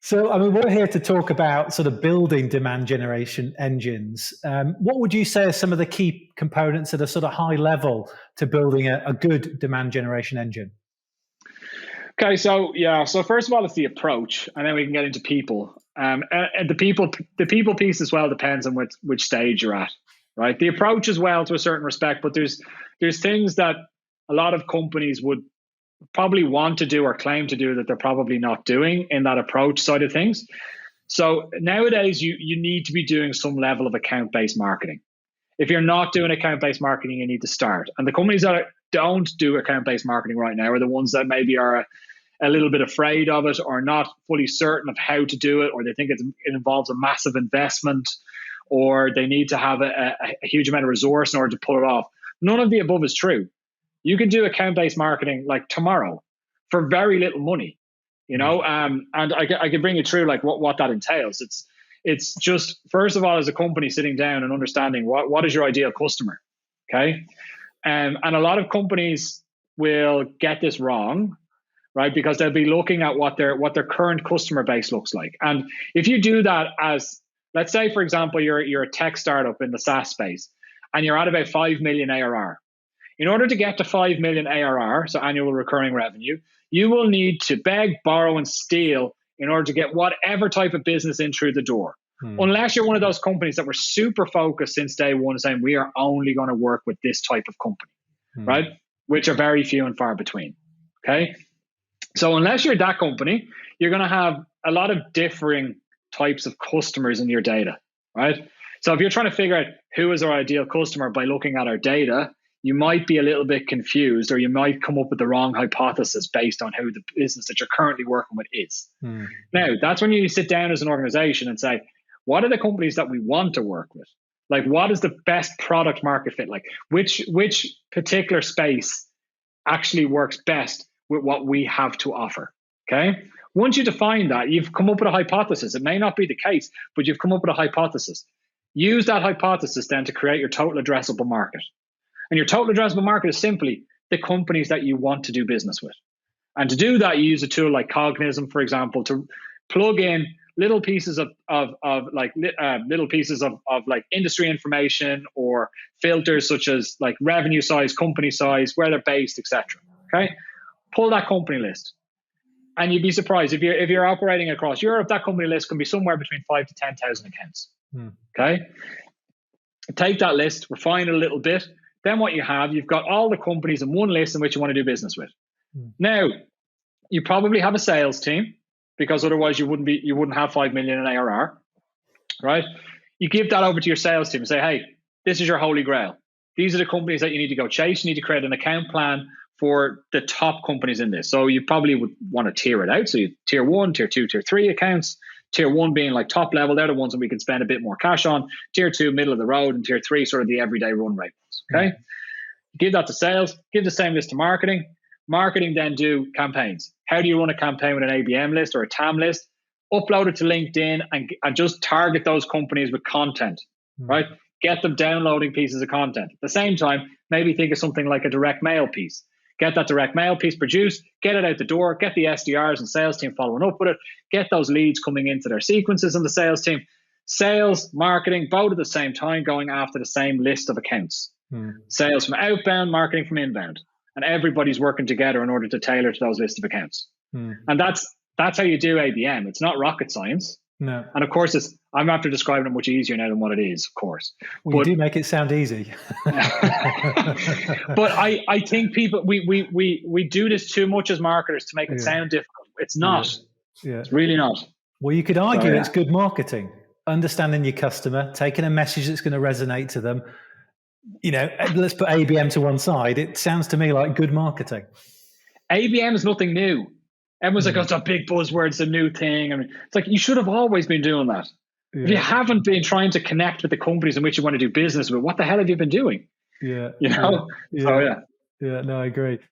So, I mean, we're here to talk about sort of building demand generation engines. What would you say are some of the key components at a sort of high level to building a good demand generation engine? Okay, so yeah, so first of all, it's the approach, and then we can get into people. And the people piece as well depends on which stage you're at, right? The approach as well to a certain respect, but there's things that a lot of companies would probably want to do or claim to do that they're probably not doing in that approach side of things. So nowadays, you need to be doing some level of account-based marketing. If you're not doing account-based marketing, you need to start. And the companies that don't do account-based marketing right now are the ones that maybe are a little bit afraid of it or not fully certain of how to do it, or they think it involves a massive investment, or they need to have a huge amount of resource in order to pull it off. None of the above is true. You can do account-based marketing like tomorrow for very little money, you know, and I can bring you through like what that entails. It's just, first of all, as a company sitting down and understanding what is your ideal customer, okay? And a lot of companies will get this wrong, right? Because they'll be looking at what their current customer base looks like. And if you do that as, let's say, for example, you're a tech startup in the SaaS space and you're at about 5 million ARR. In order to get to 5 million ARR, so annual recurring revenue, you will need to beg, borrow, and steal in order to get whatever type of business in through the door. Unless you're one of those companies that were super focused since day one, saying we are only going to work with this type of company, right? Which are very few and far between, okay? So unless you're that company, you're going to have a lot of differing types of customers in your data, right? So if you're trying to figure out who is our ideal customer by looking at our data, you might be a little bit confused, or you might come up with the wrong hypothesis based on who the business that you're currently working with is. Now, that's when you sit down as an organization and say, what are the companies that we want to work with? Like, what is the best product market fit? Like, which particular space actually works best with what we have to offer, okay? Once you define that, you've come up with a hypothesis. It may not be the case, but you've come up with a hypothesis. Use that hypothesis then to create your total addressable market. And your total addressable market is simply the companies that you want to do business with. And to do that, you use a tool like Cognism, for example, to plug in little pieces of industry information or filters such as like revenue size, company size, where they're based, etc. Okay, pull that company list, and you'd be surprised if you're operating across Europe. That company list can be somewhere between 5,000 to 10,000 accounts. Okay, take that list, refine it a little bit. Then what you've got all the companies in one list in which you want to do business with. Now, you probably have a sales team, because otherwise you wouldn't have 5 million in ARR, right? You give that over to your sales team and say, hey, this is your holy grail. These are the companies that you need to go chase. You need to create an account plan for the top companies in this. So you probably would want to tier it out. So you tier 1, tier 2, tier 3 accounts. Tier 1 being like top level, they're the ones that we can spend a bit more cash on. Tier 2, middle of the road, and tier 3, sort of the everyday run rate ones. Okay, give that to sales. Give the same list to marketing. Marketing then do campaigns. How do you run a campaign with an ABM list or a TAM list? Upload it to LinkedIn and just target those companies with content, right? Get them downloading pieces of content. At the same time, maybe think of something like a direct mail piece. Get that direct mail piece produced, get it out the door, get the SDRs and sales team following up with it, get those leads coming into their sequences in the sales team. Sales, marketing, both at the same time, going after the same list of accounts. Sales from outbound, marketing from inbound. And everybody's working together in order to tailor to those lists of accounts. And that's how you do ABM. It's not rocket science. No. And of course, I'm after describing it much easier now than what it is, of course. Well, you do make it sound easy. But I think people, we do this too much as marketers to make it sound difficult. It's not. It's really not. Well, you could argue it's good marketing. Understanding your customer, taking a message that's going to resonate to them. You know, let's put ABM to one side. It sounds to me like good marketing. ABM is nothing new. Everyone's like, oh, it's a big buzzword, it's a new thing. I mean, it's like, you should have always been doing that. If you haven't been trying to connect with the companies in which you want to do business with, what the hell have you been doing? Yeah. You know? Yeah, no, I agree.